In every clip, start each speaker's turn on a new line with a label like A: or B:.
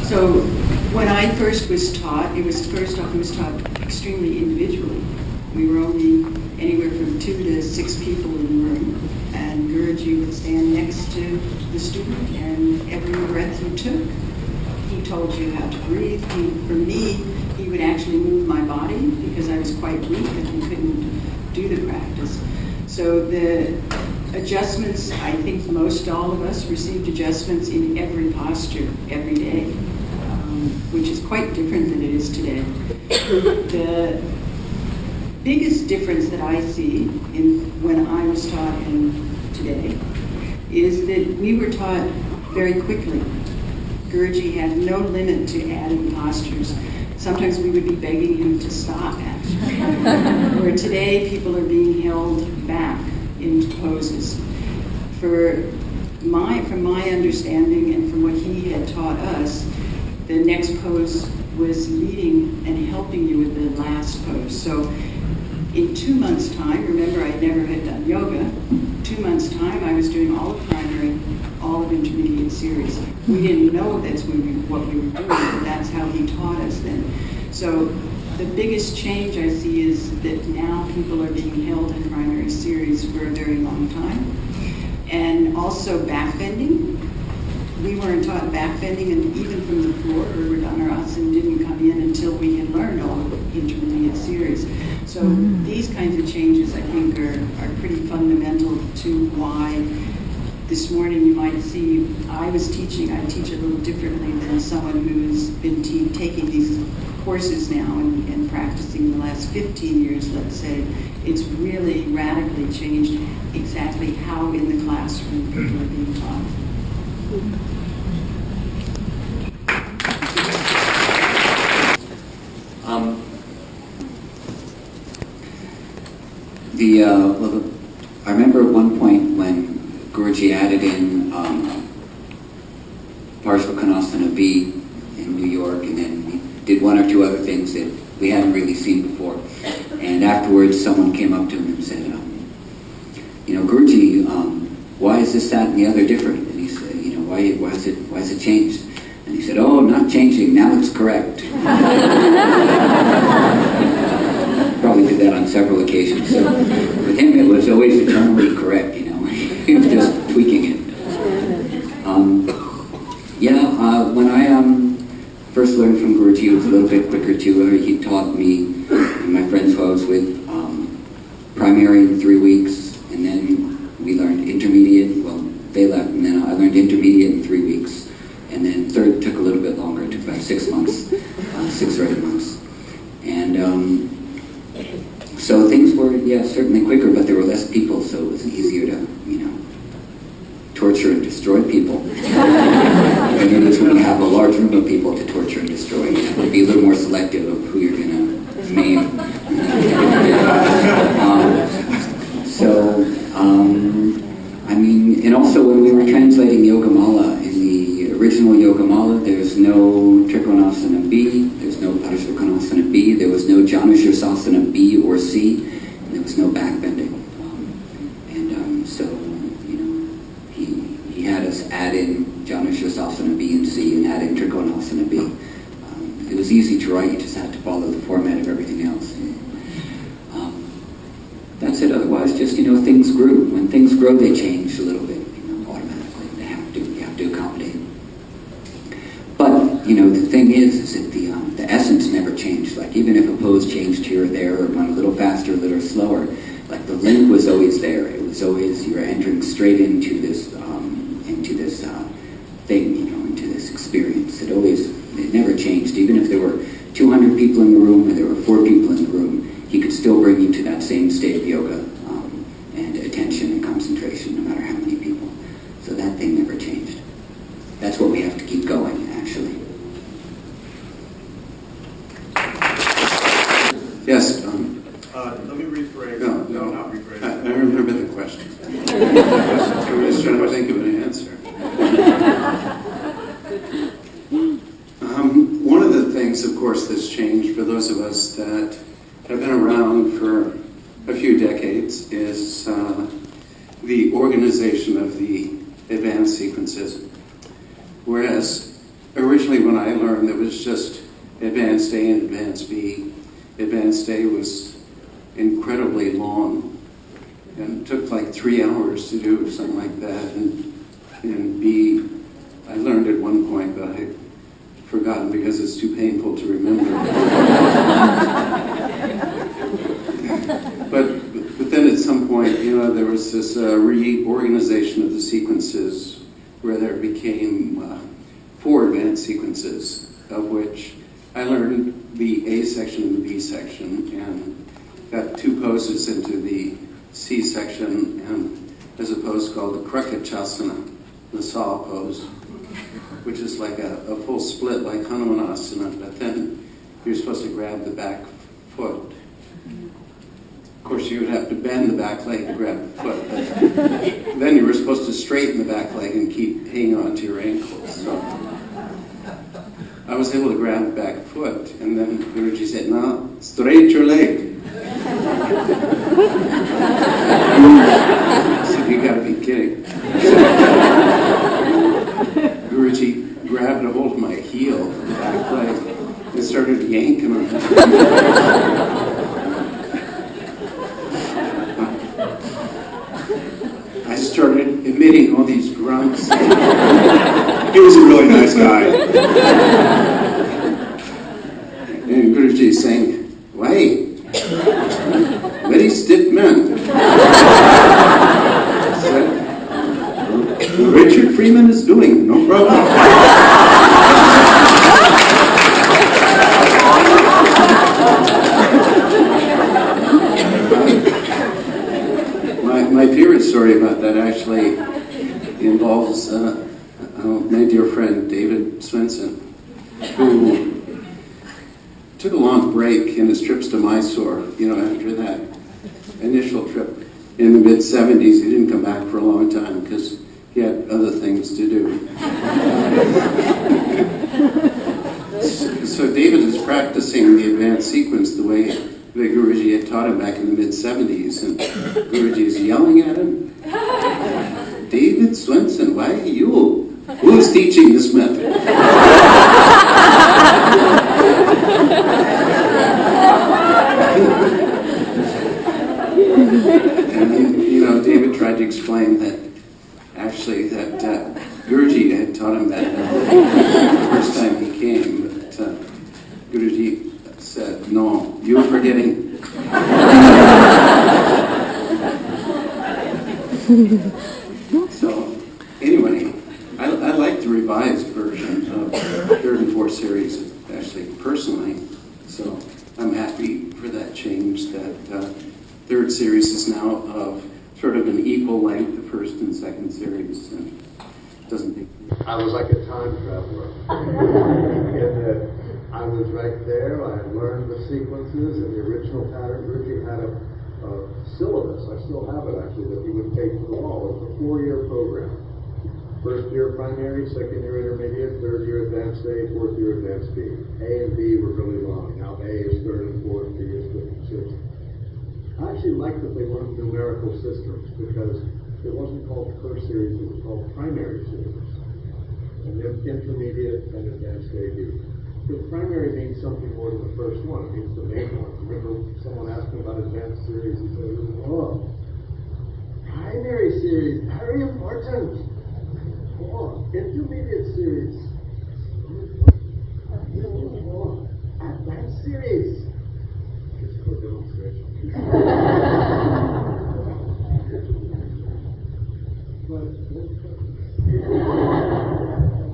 A: So when I first was taught, it was taught extremely individually. We were only anywhere from 2 to 6 people in the room, and Guruji would stand next to the student, and every breath you took, he told you how to breathe. For me, he would actually move my body because I was quite weak and he couldn't do the practice. So the adjustments, I think most all of us received adjustments in every posture, every day, which is quite different than it is today. The biggest difference that I see in when I was taught and today is that we were taught very quickly. Guruji had no limit to adding postures. Sometimes we would be begging him to stop, actually. Where today, people are being held back into poses. From my understanding and from what he had taught us, the next pose was leading and helping you with the last pose. So in 2 months' time, remember I never had done yoga, 2 months' time I was doing all of primary, all of intermediate series. We didn't know that's what we were doing, but that's how he taught us then. So the biggest change I see is that now people are being held in primary series for a very long time. And also backbending. We weren't taught backbending, and even from the floor, Reorganizing didn't come in until we had learned all of the intermediate series. So these kinds of changes, I think, are pretty fundamental to why this morning you might see I teach a little differently than someone who's been taking these courses now and practicing the last 15 years, let's say. It's really radically changed exactly how in the classroom people are being taught.
B: I remember at one point when Guruji added in Parshvakonasana B in New York, and then he did 1 or 2 other things that we hadn't really seen before. And afterwards, someone came up to him and said, Guruji, why is this, that, and the other different? And he said, why is it changed? And he said, oh, not changing, now it's correct. Probably did that on several occasions. So with him, it was always eternally correct, He was just tweaking it. When I first learned from Guruji, it was a little bit quicker too. He taught me and my friends who I was with primary in 3 weeks, and then we learned intermediate. Well, they left, and then I learned intermediate in 3 weeks, and then third took a little bit longer. It took about 6 months, 6 or 8 months, and so things were certainly quicker, but there were less people, so it was easier to torture and destroy people. And then it's when you have a large room of people to torture and destroy. You have to be a little more selective of who you're going to maim. And also when we were translating Yogamala, in the original Yogamala, there's no Trikonasana B, there's no Parshvakonasana B, there was no Janushirasana B or C, and there was no backbending. He had us add in Janushirasana B and C and add in Trikonasana B. It was easy to write, you just had to follow the format of everything else. That's it. Otherwise, just, things grew. When things grow, they change a little bit, automatically. You have to accommodate. But, the thing is that the essence never changed. Like, even if a pose changed here or there, or went a little faster, a little slower, like, the link was always there. It was always, you're entering straight into this thing, into this experience. It never changed. Even if there were 200 people in the room, or there were 4 people in the room, he could still bring you to that same state of yoga and attention and concentration, no matter how many people. So that thing never changed. That's what we have to keep going, actually. Yes?
C: Let me rephrase.
B: No,
C: not rephrase.
B: I remember the question. I was trying to think of an answer. One of the things, of course, that's changed for those of us that have been around for a few decades is the organization of the advanced sequences. Whereas
D: originally when I learned, it was just Advanced A and Advanced B. Advanced A was incredibly long, and it took like 3 hours to do something like that. And B, I learned at one point, but I've forgotten because it's too painful to remember. But then at some point, there was this reorganization of the sequences where there became 4 advanced sequences, of which I learned the A section and the B section, and got 2 poses into the C section, and there's a pose called the Krakachasana, the saw pose, which is like a full split like Hanumanasana, but then you're supposed to grab the back foot. Of course, you would have to bend the back leg to grab the foot, but then you were supposed to straighten the back leg and keep hanging on to your ankles. So I was able to grab the back foot, and then Guruji said, "No, straight your leg." I said, "You gotta be kidding." Guruji grabbed a hold of my heel, the back leg, and started yanking on it. I started emitting all these grunts. He was a really nice guy. And Guruji saying, "Why? Very stiff man." I said, "Richard Freeman is doing, no problem." My favorite story about that actually involves my dear friend David Swenson, who took a long break in his trips to Mysore. After that initial trip in the mid-70s, he didn't come back for a long time because he had other things to do. So David is practicing the advanced sequence the way that Guruji had taught him back in the mid-70s, and Guruji is yelling at him, "David Swenson, why you? Who is teaching this method?" And then, David tried to explain that actually that Guruji had taught him that the first time he came, but Guruji said, "No, you're forgetting." So, anyway, I like the revised version of 3rd and 4th series, actually, personally. So, I'm happy for that change, that 3rd series is now of sort of an equal length, the 1st and 2nd series, and doesn't take...
E: I was like a time traveler. And I was right there. I learned the sequences and the original pattern. Guruji had a syllabus. I still have it actually, that he would take to the wall. It was a 4-year program. 1st year primary, 2nd year intermediate, 3rd year advanced A, 4th year advanced B. A and B were really long. Now A is 3rd and 4th, B is 5th and 6th. I actually liked that they weren't numerical systems because it wasn't called per series, it was called primary series. And then intermediate and advanced A-B. The primary means something more than the first one. It means the main one. Remember someone asked me about advanced series, he said, "Oh, primary series, very important. Oh, intermediate series. Oh, advanced series." Just for demonstration. But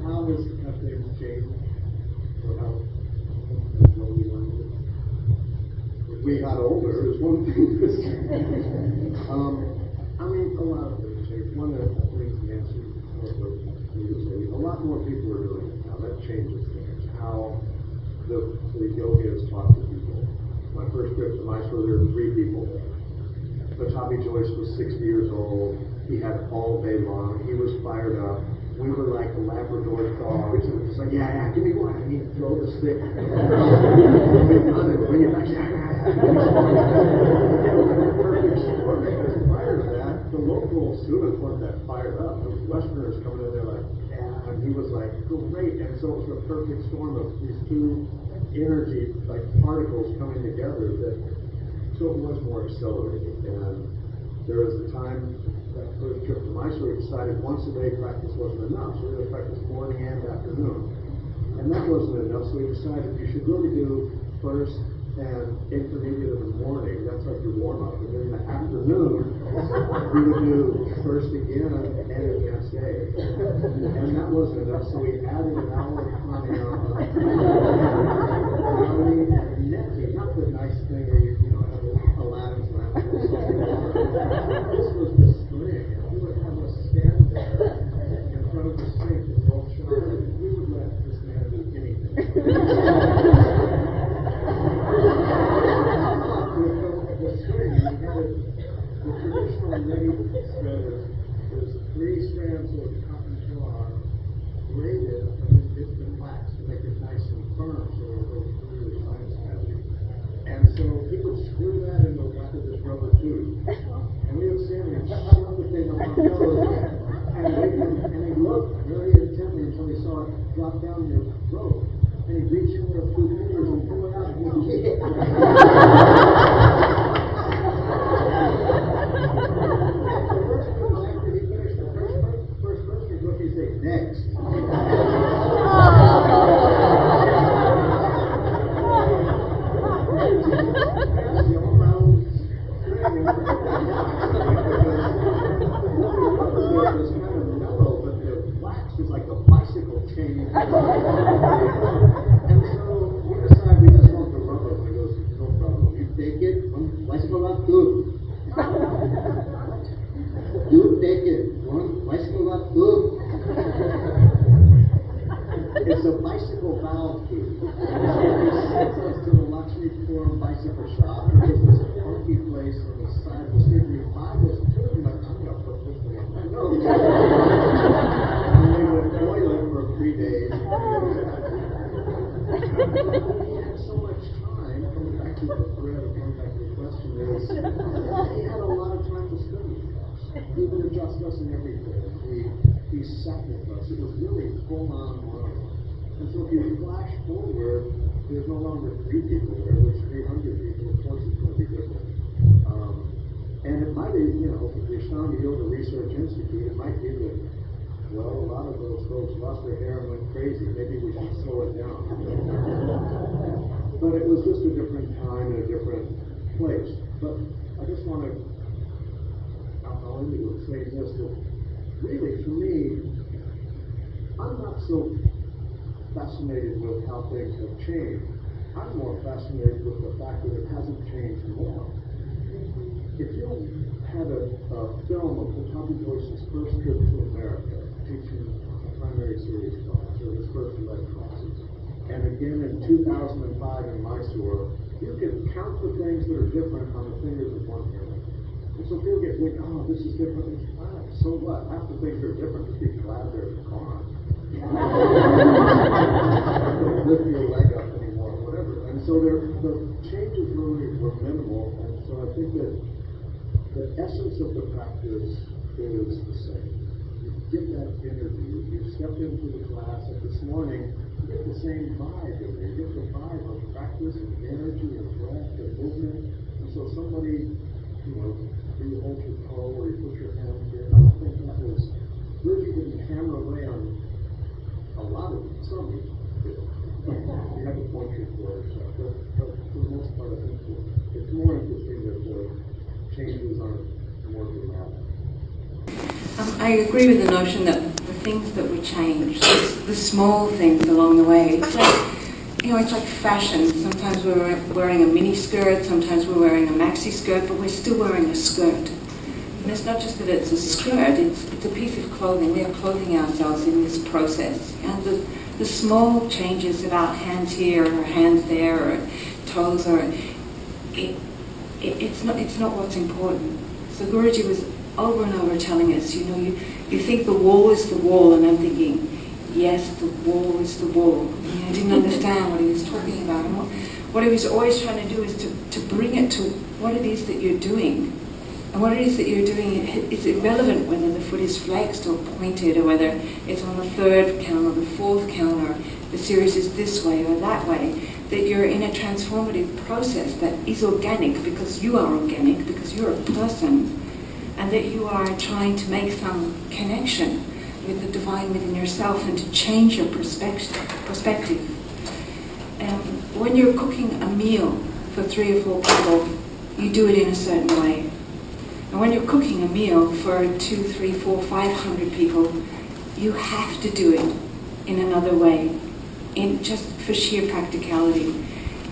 E: how has things changed? Or how we learned it? If we got older, is one thing that's changed. A lot of things changed. One of the things Nancy a lot more people are doing it now. That changes things. How the yoga is taught to people. My first trip to Mysore, there were 3 people there. Pattabhi Jois was 60 years old. He had all day long. He was fired up. We were like Labrador dogs. And it was like, yeah, give me one. I need to throw the stick. Bring it back. Perfect storm. Because prior to that, the local students weren't that fired up. The Westerners coming in there like, yeah, I'm And he was like, great. And so it was a perfect storm of these two energy, like particles coming together so it was more accelerated. And there was a time, that first trip to Mysore, we decided once a day practice wasn't enough. So we would practice morning and afternoon. And that wasn't enough, so we decided you should really do first and intermediate in the morning. That's like your warm-up. And then in the afternoon, we would do first again and advanced day. And that wasn't enough, so we added an hour of pranayama. And neti, not the nice thing where you have Aladdin's lamp. This was the string. And we would have us stand there in front of the sink and both shoulders. We would let this man do anything. The string, the traditional ready thread is 3 strands of cotton cloth braided and then dipped in wax to make it nice and firm so it goes through the science magic. And so he would screw that into the back of this rubber tube. And we would stand there and shove the thing on our nose. And he looked very intently until he saw it drop down your throat. And he'd reach in with 2 fingers and pull it out and he'd kick it. Next. It's kind of mellow, but the wax was like a bicycle chain. And so we decided we just want the rubber. He goes, no problem. You take it, one bicycle up, good. You take it, one bicycle up, good. It's a bicycle valve tube. So he sent us to the Lakshmi Forum bicycle shop. It was this funky place on the side of the street. We buy this tube, and I'm going to put this thing on my nose. And we would boil it for 3 days. We had so much time, coming back to the thread of going back to the question is, he had a lot of time to study with us. He would adjust us in everything. He sat with us. It was really full-on learning. And so if you flash forward, there's no longer 3 people there, there's 300 people. Of course it's going to be different. And it might be, the Ashtanga Yoga Research Institute, it might be that, well, a lot of those folks lost their hair and went crazy. Maybe we should slow it down. But it was just a different time and a different place. But I just want to, I'll end it with saying this, that really, for me, I'm not so fascinated with how things have changed. I'm more fascinated with the fact that it hasn't changed more. If you had a film of Pattabhi Jois' first trip to America, teaching a primary series class, or his first 11 classes, and again in 2005 in Mysore, you can count the things that are different on the fingers of one hand. And so people get thinking, oh, this is different. So what? Half the things are different. Just be glad they're gone. Don't lift your leg up anymore, whatever. And so the changes really were minimal. And so I think that the essence of the practice is the same. You get that energy. You step into the class, and this morning, you get the same vibe in there. You get the vibe of practice and energy and breath and movement. And so somebody, you hold your toe or you put your hand here. I don't think that was, Guruji didn't hammer away on a lot of some of it. You have to point your towards stuff. But for the most part, I think it's more interesting that the changes aren't more dramatic.
A: I agree with the notion that the things that we change, the small things along the way, it's like, it's like fashion. Sometimes we're wearing a mini skirt, sometimes we're wearing a maxi skirt, but we're still wearing a skirt. And it's not just that it's a skirt, it's a piece of clothing. We are clothing ourselves in this process. And the small changes of our hands here or hands there or toes it's not what's important. So Guruji was over and over telling us, you think the wall is the wall, and I'm thinking, yes, the wall is the wall. I didn't understand what he was talking about. And what he was always trying to do is to bring it to what it is that you're doing. And what it is that you're doing, it's irrelevant whether the foot is flexed or pointed, or whether it's on the third count or the fourth count, or the series is this way or that way, that you're in a transformative process that is organic because you are organic, because you're a person, and that you are trying to make some connection with the divine within yourself and to change your perspective. When you're cooking a meal for 3 or 4 people, you do it in a certain way. And when you're cooking a meal for 2, 3, 4, 500 people, you have to do it in another way, just for sheer practicality.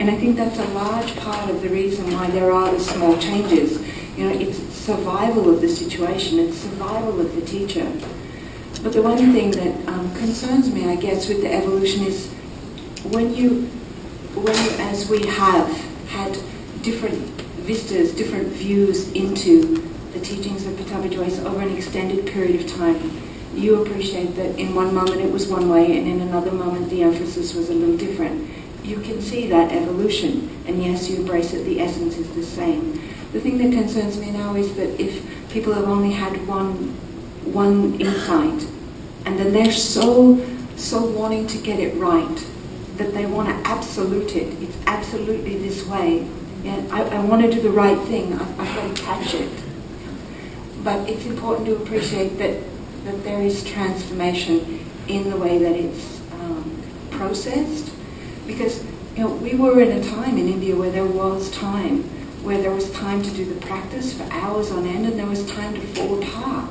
A: And I think that's a large part of the reason why there are the small changes. You know, it's survival of the situation, it's survival of the teacher. But the one thing that concerns me, I guess, with the evolution is when you, as we have had different vistas, different views into the teachings of Pattabhi Jois over an extended period of time, you appreciate that in one moment it was one way and in another moment the emphasis was a little different. You can see that evolution, and yes, you embrace it, the essence is the same. The thing that concerns me now is that if people have only had one insight, and then they're so wanting to get it right, that they want to absolute it. It's absolutely this way. Yeah, I want to do the right thing. I've got to catch it. But it's important to appreciate that there is transformation in the way that it's processed. Because, you know, we were in a time in India where there was time to do the practice for hours on end, and there was time to fall apart.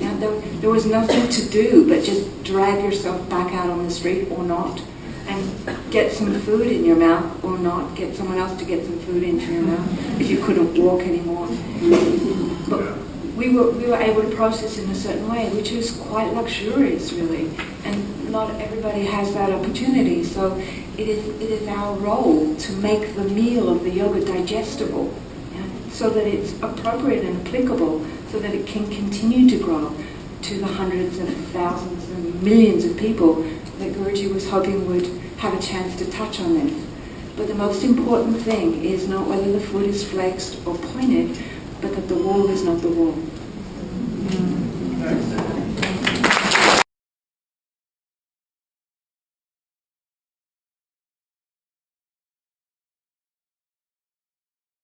A: Now, there was nothing to do but just drag yourself back out on the street or not, and get some food in your mouth or not, get someone else to get some food into your mouth if you couldn't walk anymore. But we were able to process in a certain way, which is quite luxurious, really, and not everybody has that opportunity. So it is our role to make the meal of the yoga digestible, so that it's appropriate and applicable, so that it can continue to grow to the hundreds and thousands and millions of people that Guruji was hoping would have a chance to touch on this. But the most important thing is not whether the foot is flexed or pointed, but that the wall is not the wall.